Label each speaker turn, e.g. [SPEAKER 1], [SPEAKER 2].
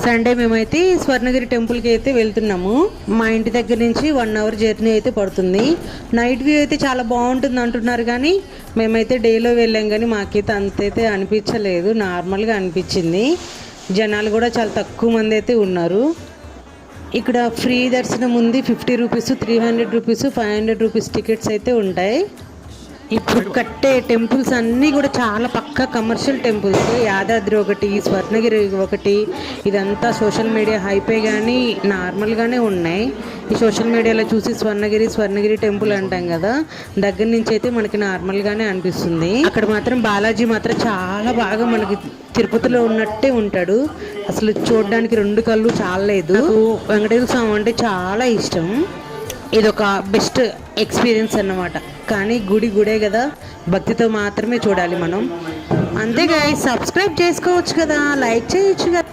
[SPEAKER 1] Sunday మేమైతే స్వర్ణగిరి టెంపుల్కి అయితే వెళ్తున్నాము. మా ఇంటి దగ్గర నుంచి 1 అవర్ జర్నీ అయితే పడుతుంది. నైట్ వ్యూ అయితే చాలా బాగుంటుంది అంటున్నారు, కానీ మేమైతే డేలో వెళ్ళాం, కానీ మాకైతే అంతైతే అనిపించలేదు, నార్మల్గా అనిపించింది. జనాలు కూడా చాలా తక్కువ మంది అయితే ఉన్నారు. ఇక్కడ ఫ్రీ దర్శనం ఉంది. 50 రూపీస్, 300 రూపీస్, 500 రూపీస్ టికెట్స్ అయితే ఉంటాయి. ఇప్పుడు కట్టే టెంపుల్స్ అన్నీ కూడా చాలా పక్కా కమర్షియల్ టెంపుల్స్. యాదాద్రి ఒకటి, స్వర్ణగిరి ఒకటి, ఇదంతా సోషల్ మీడియా హైపే కానీ నార్మల్గానే ఉన్నాయి. ఈ సోషల్ మీడియాలో చూసి స్వర్ణగిరి టెంపుల్ అంటాం కదా, దగ్గర నుంచి అయితే మనకి నార్మల్గానే అనిపిస్తుంది. అక్కడ మాత్రం బాలాజీ మాత్రం చాలా బాగా మనకి తిరుపతిలో ఉన్నట్టే ఉంటాడు. అసలు చూడడానికి 2 కళ్ళు చాలలేదు. నాకు వెంకటేశ్వర స్వామి అంటే చాలా ఇష్టం. ఇదొక బెస్ట్ ఎక్స్పీరియన్స్ అన్నమాట. కానీ గుడే కదా, భక్తితో మాత్రమే చూడాలి మనం. అంతేగా సబ్స్క్రైబ్ చేసుకోవచ్చు కదా, లైక్ చేయొచ్చు కదా.